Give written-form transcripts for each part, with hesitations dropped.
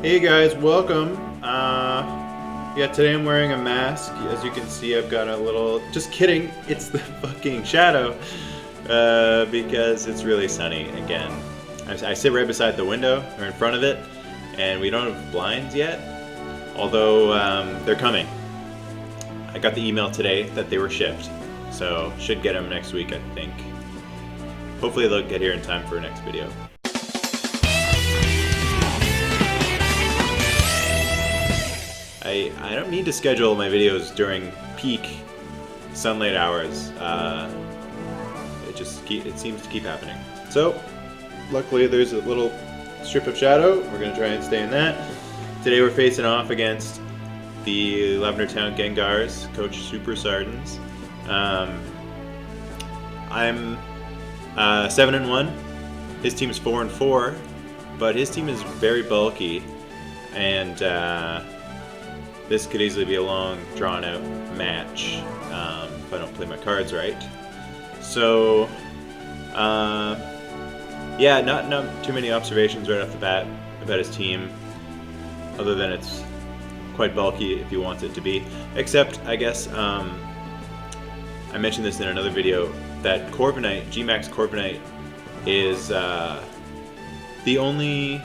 Hey guys, welcome. Yeah, today I'm wearing a mask. As you can see, I've got a little. Just kidding, it's the fucking shadow. Because it's really sunny again. I sit right beside the window, or in front of it, and we don't have blinds yet. Although, they're coming. I got the email today that they were shipped. So, should get them next week, I think. Hopefully they'll get here in time for next video. I don't need to schedule my videos during peak sunlight hours. It seems to keep happening. So, luckily there's a little strip of shadow. We're gonna try and stay in that. Today we're facing off against the Lavendar Town Gengars, Coach Super Sardines. I'm 7-1. His team's 4-4, but his team is very bulky, and this could easily be a long, drawn-out match if I don't play my cards right. So, yeah, not too many observations right off the bat about his team, other than it's quite bulky if he wants it to be. Except, I guess, I mentioned this in another video, that Corviknight, G-Max Corviknight, is the only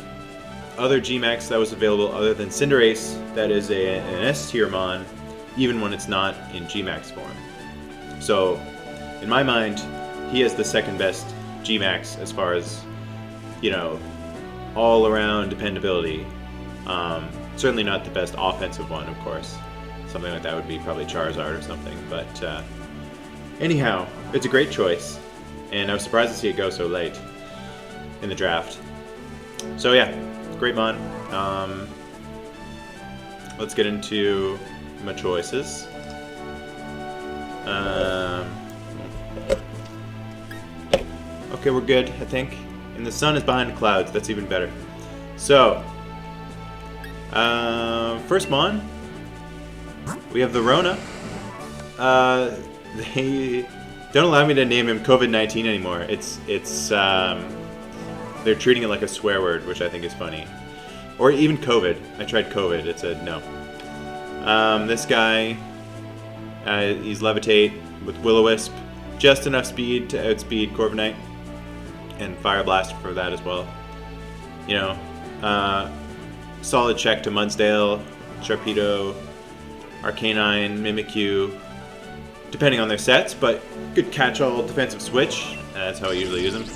other G-Max that was available other than Cinderace that is an S-tier mon, even when it's not in G-Max form. So, in my mind, he has the second best G-Max as far as, you know, all-around dependability. Certainly not the best offensive one, of course. Something like that would be probably Charizard or something, but anyhow, it's a great choice, and I was surprised to see it go so late in the draft. So yeah, great mon. Let's get into my choices. Okay, we're good, I think. And the sun is behind the clouds, that's even better. So, first mon, we have the Rona. They don't allow me to name him COVID-19 anymore. They're treating it like a swear word, which I think is funny. Or even COVID. I tried COVID, it said no. This guy, he's Levitate with Will-O-Wisp. Just enough speed to outspeed Corviknight. And Fire Blast for that as well. You know, solid check to Mudsdale, Sharpedo, Arcanine, Mimikyu, depending on their sets, but good catch-all defensive switch. That's how I usually use them.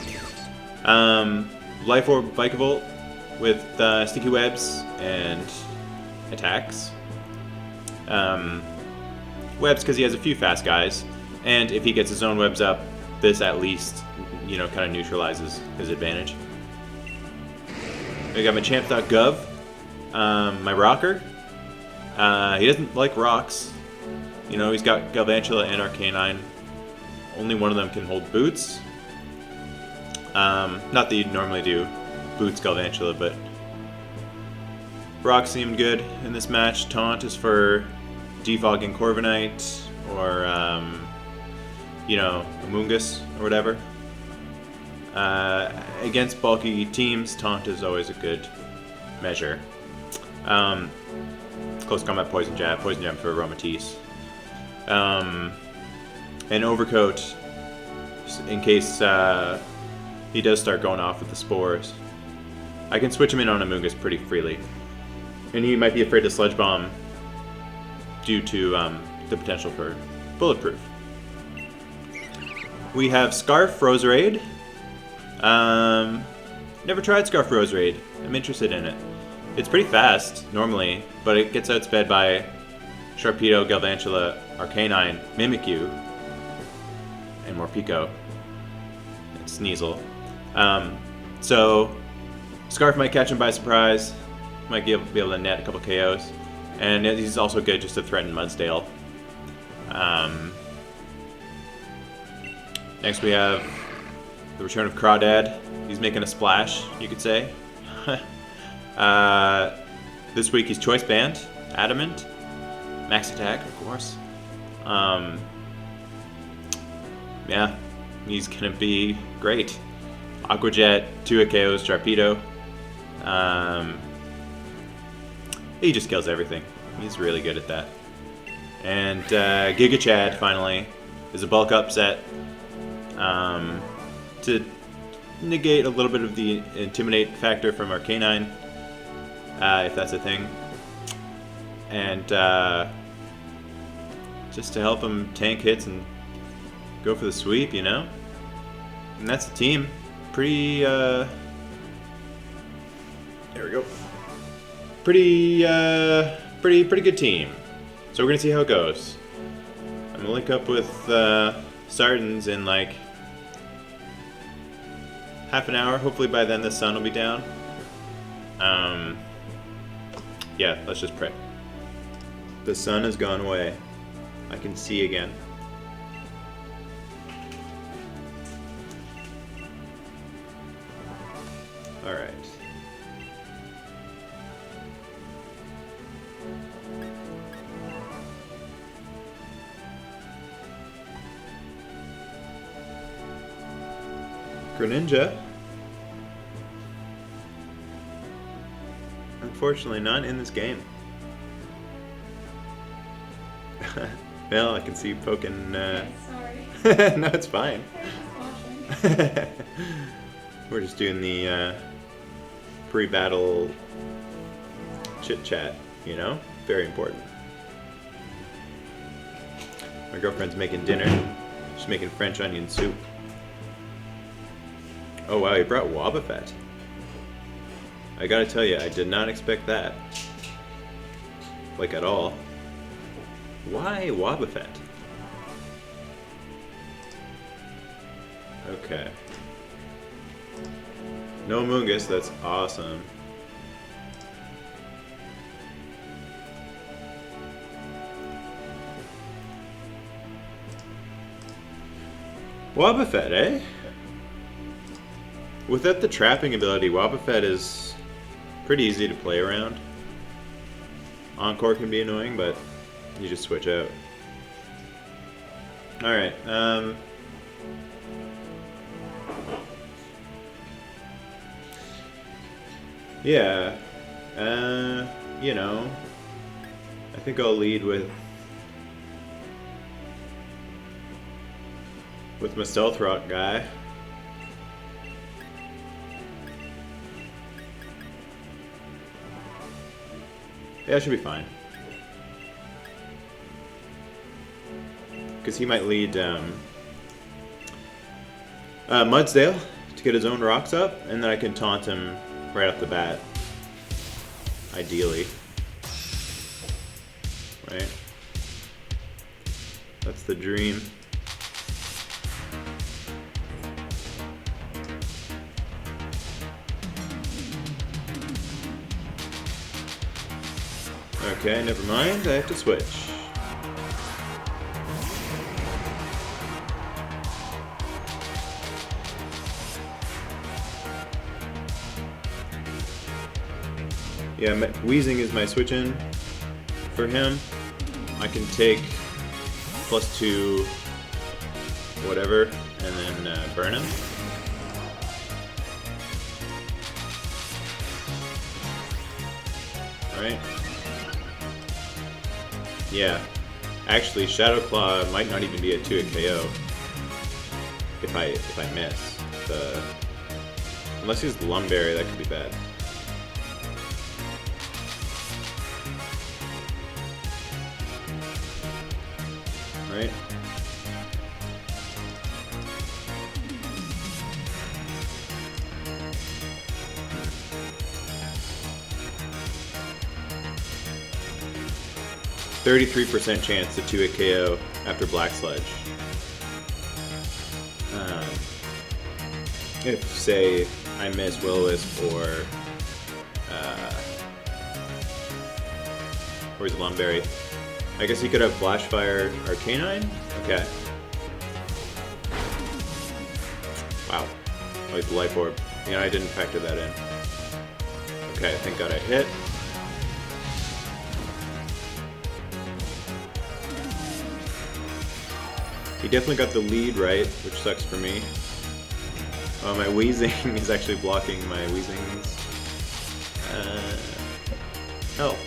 Life Orb Vikavolt with Sticky Webs and attacks. Webs because he has a few fast guys, and if he gets his own webs up, this at least, you know, kind of neutralizes his advantage. I got my Champ.gov, my Rocker. He doesn't like rocks. You know, he's got Galvantula and Arcanine. Only one of them can hold Boots. Not that you'd normally do Boots Galvantula, but Rock seemed good in this match. Taunt is for defogging Corviknight, or, you know, Amoonguss, or whatever. Against bulky teams, Taunt is always a good measure. Close combat Poison Jab for Aromatisse. And Overcoat, in case he does start going off with the spores. I can switch him in on Amoonguss pretty freely. And he might be afraid to Sludge Bomb due to the potential for Bulletproof. We have Scarf Roserade. Never tried Scarf Roserade. I'm interested in it. It's pretty fast, normally, but it gets outsped by Sharpedo, Galvantula, Arcanine, Mimikyu, and Morpeko, and Sneasel. So, Scarf might catch him by surprise, might be able to net a couple KOs, and he's also good just to threaten Mudsdale. Next we have the return of Crawdad. He's making a splash, you could say. This week he's Choice Band, Adamant, Max Attack, of course. Yeah, he's gonna be great. Aqua Jet, 2 KOs, Sharpedo. He just kills everything. He's really good at that. And Giga Chad finally is a bulk upset to negate a little bit of the intimidate factor from Arcanine, if that's a thing. And just to help him tank hits and go for the sweep, you know? And that's the team. Pretty, there we go. Pretty good team. So we're gonna see how it goes. I'm gonna link up with Sardins in like half an hour. Hopefully by then the sun will be down. Yeah, let's just pray. The sun has gone away. I can see again. All right. Greninja. Unfortunately, not in this game. Well, I can see you poking. Sorry. No, it's fine. We're just doing the pre-battle chit-chat, you know? Very important. My girlfriend's making dinner. She's making French onion soup. Oh wow, he brought Wobbuffet. I gotta tell you, I did not expect that. Like at all. Why Wobbuffet? Okay. No Mungus, that's awesome. Wobbuffet, eh? Without the trapping ability, Wobbuffet is pretty easy to play around. Encore can be annoying, but you just switch out. Alright, yeah, you know, I think I'll lead with my Stealth Rock guy. Yeah, it should be fine. Because he might lead Mudsdale to get his own rocks up, and then I can taunt him right off the bat. Ideally. Right? That's the dream. Okay, never mind, I have to switch. Yeah, Weezing is my switch-in for him. I can take +2 whatever, and then burn him. Alright. Yeah. Actually, Shadow Claw might not even be a 2-hit KO if I miss. Unless he's Lumberry, that could be bad. Right? %33% chance to 2-hit KO after Black Sludge. If, say, I miss Will-O-Wisp or where's Lumberry? I guess he could have Flashfire Arcanine? Okay. Wow. Oh, he's the Life Orb. You know, I didn't factor that in. Okay, thank God I hit. He definitely got the lead right, which sucks for me. Oh, my Weezing is actually blocking my Weezing's health.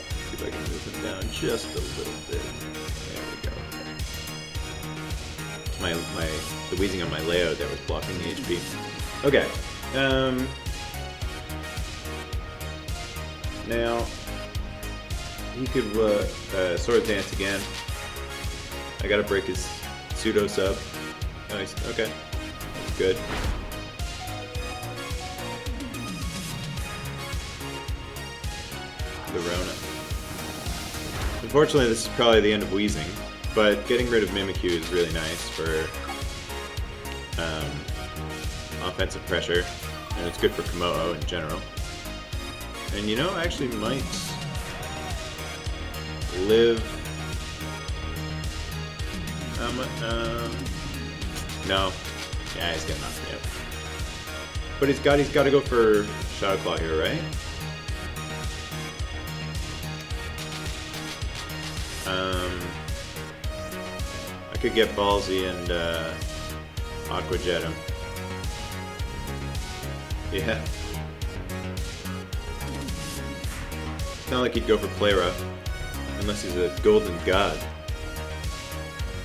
just a little bit. There we go. The wheezing on my layout that was blocking the HP. Okay. Now he could Sword Dance again. I gotta break his pseudo sub. Nice. Okay. That's good. The Rona. Unfortunately, this is probably the end of wheezing, but getting rid of Mimikyu is really nice for offensive pressure, and it's good for Komodo in general. And you know, I actually might live. No. Yeah, he's gonna knock me out. But he's got to go for Shadow Claw here, right? I could get ballsy and Aqua Jet him. Yeah. It's not like he'd go for Play Rough, unless he's a golden god.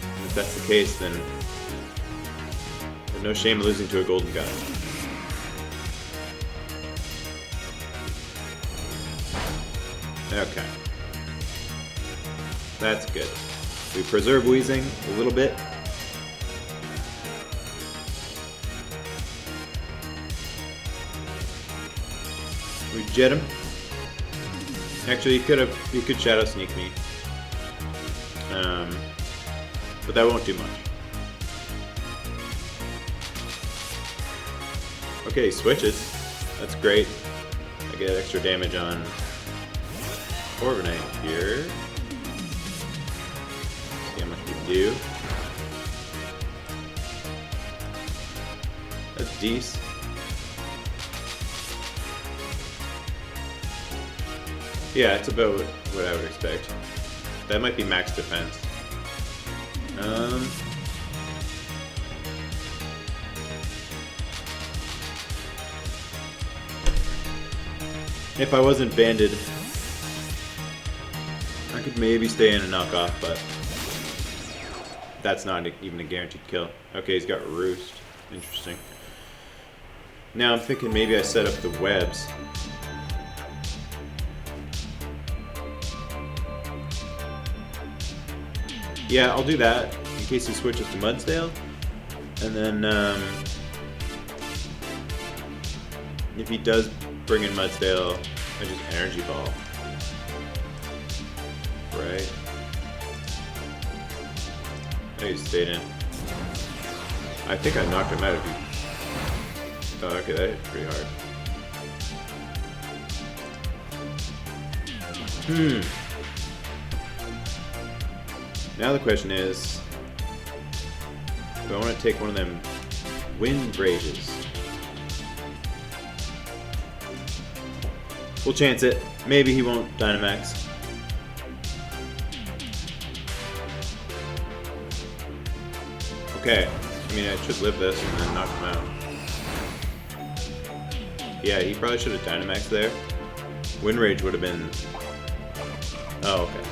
And if that's the case, then there's no shame in losing to a golden god. Okay. That's good. We preserve wheezing a little bit. We jet him. Actually, he could Shadow Sneak me. But that won't do much. Okay, he switches. That's great. I get extra damage on Corviknight here. See how much we do. That's decent. Yeah, it's about what I would expect. That might be max defense. If I wasn't banded, I could maybe stay in a knockoff, but that's not even a guaranteed kill. Okay, he's got Roost. Interesting. Now I'm thinking maybe I set up the webs. Yeah, I'll do that in case he switches to Mudsdale. And then if he does bring in Mudsdale, I just Energy Ball. Right. Oh, he stayed in. I think I knocked him out if he... Oh, okay, that hit pretty hard. Now the question is, do I want to take one of them Wind Rages? We'll chance it. Maybe he won't Dynamax. Okay. I mean, I should live this and then knock him out. Yeah, he probably should have Dynamaxed there. Wind Rage would have been... Oh, okay.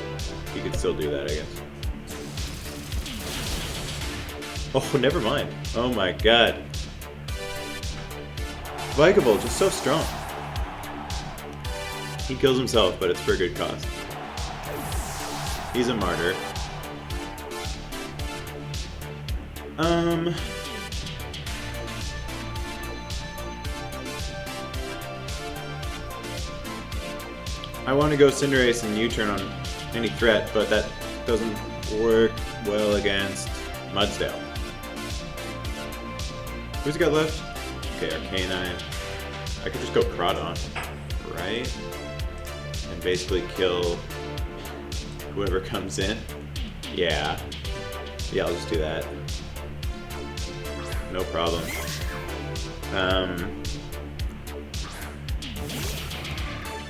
He could still do that, I guess. Oh, never mind. Oh my god. Vikavolt, just so strong. He kills himself, but it's for a good cause. He's a martyr. I want to go Cinderace and U-turn on any threat, but that doesn't work well against Mudsdale. Who's he got left? Okay, Arcanine. I could just go Crawdon, right? And basically kill whoever comes in. Yeah. Yeah, I'll just do that. No problem.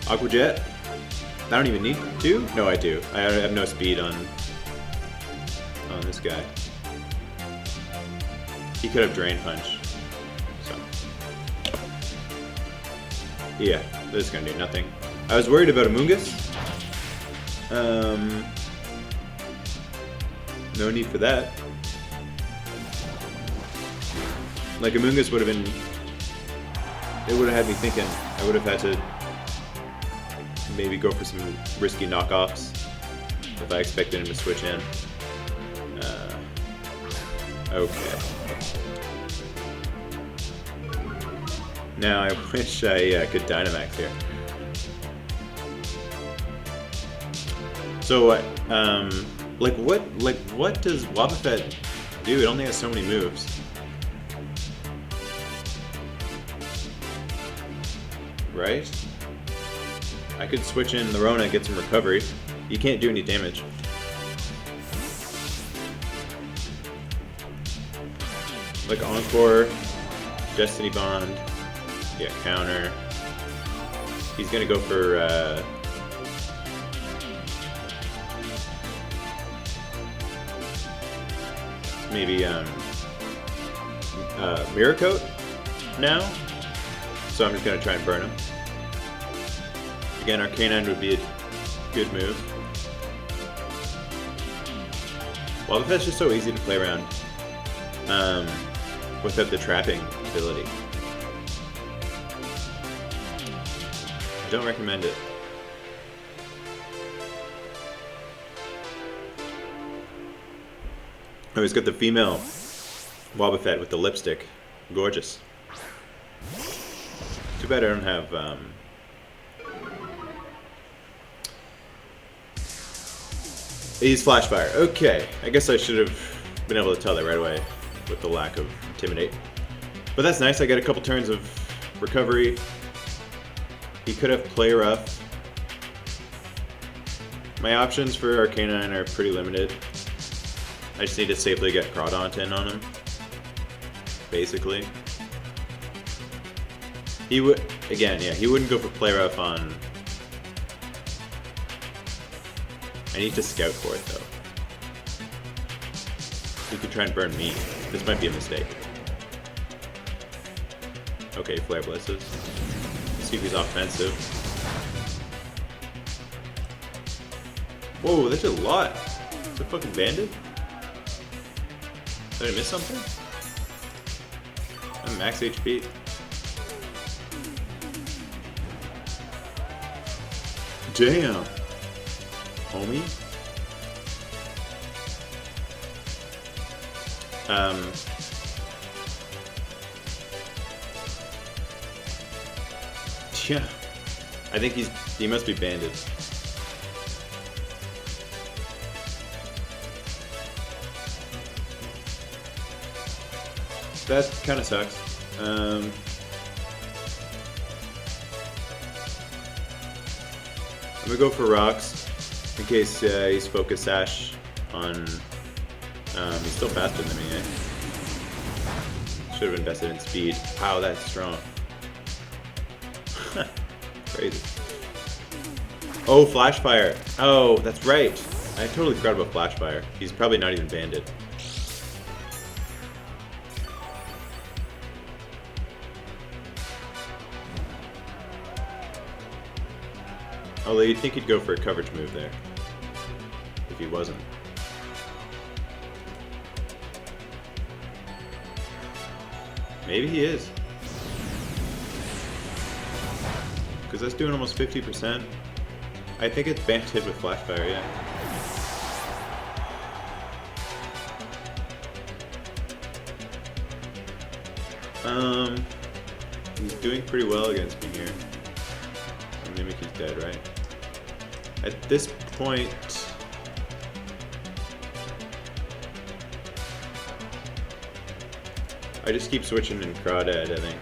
Aqua Jet? I don't even need to? No, I do. I have no speed on this guy. He could have Drain Punch. So. Yeah, this is gonna do nothing. I was worried about Amoonguss. No need for that. Like, Amoonguss would have been... It would have had me thinking. I would have had to maybe go for some risky knockoffs if I expected him to switch in. Okay. Now I wish I could Dynamax here. So, what does Wobbuffet do? It only has so many moves. Right? I could switch in Lorona, get some recovery. You can't do any damage. Like Encore, Destiny Bond, yeah, counter. He's gonna go for maybe Mirror Coat now. So I'm just gonna try and burn him. Again, Arcanine would be a good move. Wobbuffet's just so easy to play around without the trapping ability. I don't recommend it. Oh, he's got the female Wobbuffet with the lipstick. Gorgeous. Too bad I don't have he's Flash Fire. Okay, I guess I should have been able to tell that right away with the lack of Intimidate. But that's nice, I get a couple turns of recovery. He could have Play Rough. My options for Arcanine are pretty limited. I just need to safely get Crawdaunt in on him. Basically. He would, again, yeah, he wouldn't go for Play Rough on... I need to scout for it, though. He could try and burn me. This might be a mistake. Okay, Flare Blesses. Let's see if he's offensive. Whoa, that's a lot. Is it fucking Bandit? Did I miss something? I'm max HP. Damn. Homie? Yeah. I think he must be banded. That kind of sucks. I'm gonna go for rocks in case he's Focus Sash on. He's still faster than me. Eh? Should have invested in speed. Wow, that's strong. Crazy. Oh, Flash Fire. Oh, that's right. I totally forgot about Flash Fire. He's probably not even banded. Although you'd think he'd go for a coverage move there. If he wasn't. Maybe he is. Because that's doing almost 50%. I think it's banded with Flash Fire, yeah. He's doing pretty well against me here. Mimic is dead, right? At this point... I just keep switching in Crawdad, I think.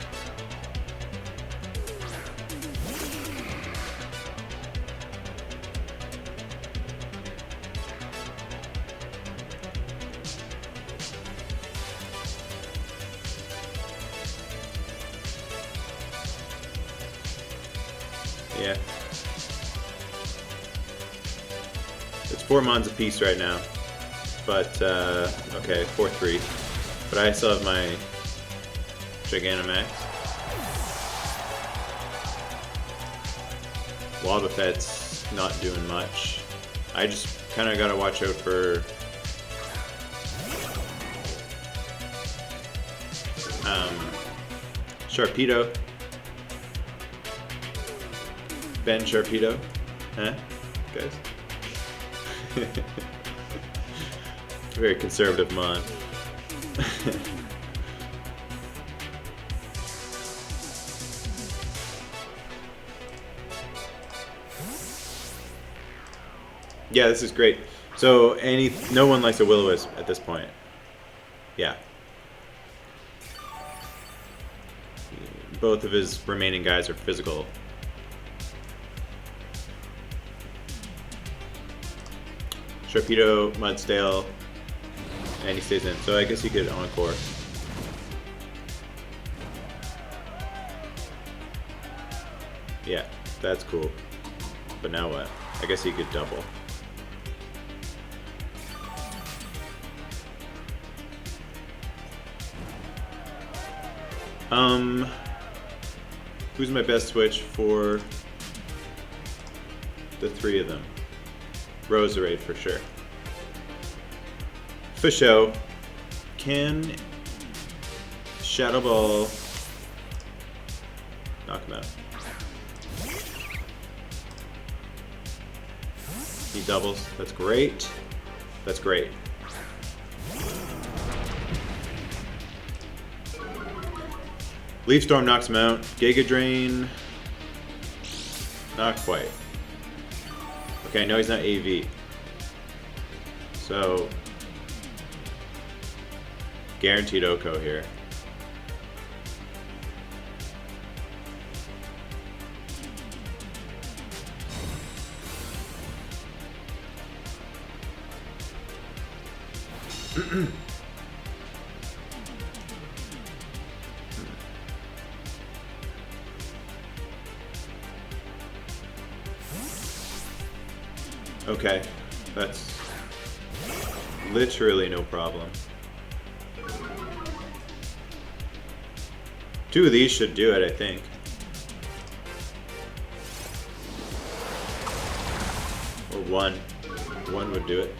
Yeah. It's 4 mons a piece right now. But, okay, 4-3. But I still have my Gigantamax. Wobbuffet's not doing much. I just kind of gotta watch out for Sharpedo. Ben Sharpedo. Huh? Guys? Very conservative mon. Yeah, this is great. So no one likes a Will-O-Wisp at this point. Yeah. Both of his remaining guys are physical. Sharpedo, Mudstale, and he stays in. So I guess he could Encore. Yeah, that's cool. But now what? I guess he could double. Who's my best switch for the three of them? Roserade for sure. For show. Can Shadow Ball knock him out? He doubles. That's great. That's great. Leaf Storm knocks him out. Giga Drain. Not quite. Okay, no, he's not AV. So, guaranteed Oko here. Okay, that's literally no problem. Two of these should do it, I think. Or one. One would do it.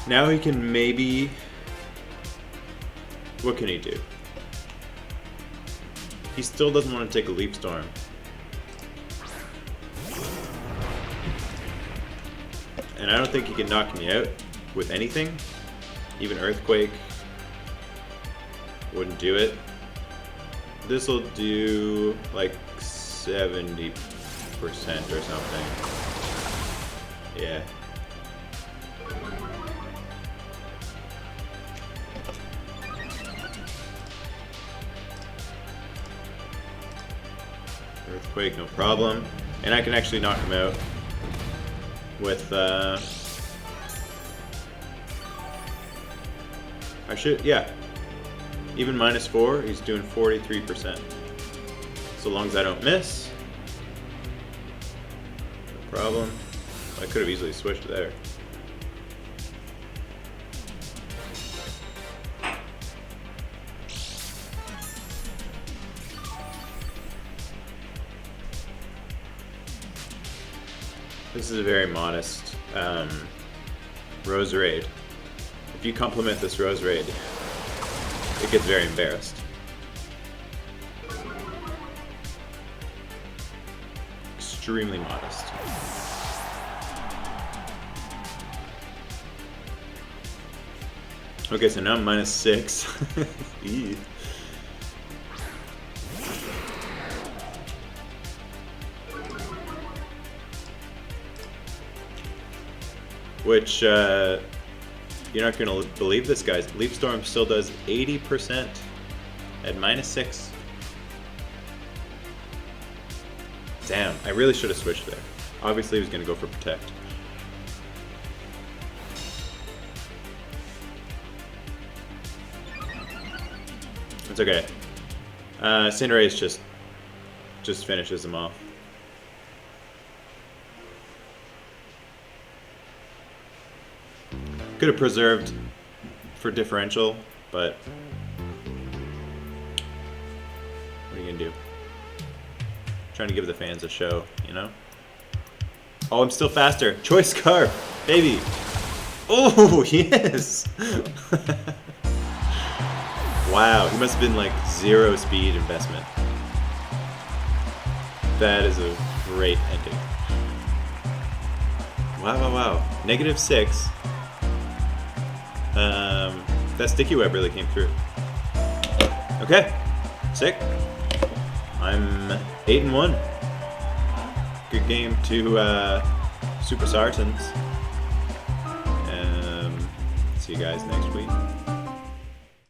Now he can maybe... What can he do? He still doesn't want to take a Leaf Storm. And I don't think he can knock me out with anything. Even Earthquake wouldn't do it. This will do like 70% or something. Yeah. Earthquake, no problem. And I can actually knock him out with, I should, yeah. Even -4, he's doing 43%. So long as I don't miss. No problem. I could have easily switched there. This is a very modest Roserade. If you compliment this Roserade, it gets very embarrassed. Extremely modest. Okay, so now I'm -6. Eee. Which, you're not going to believe this, guys. Leaf Storm still does 80% at -6. Damn, I really should have switched there. Obviously, he was going to go for Protect. It's okay. Cinderace just finishes him off. Could have preserved for differential, but what are you gonna do? Trying to give the fans a show, you know? Oh, I'm still faster. Choice Scarf, baby. Oh, yes. Wow, he must have been like 0 speed investment. That is a great ending. Wow, wow, wow. -6. That sticky web really came through. Okay, sick. I'm 8-1. Good game to Super Sartans. See you guys next week.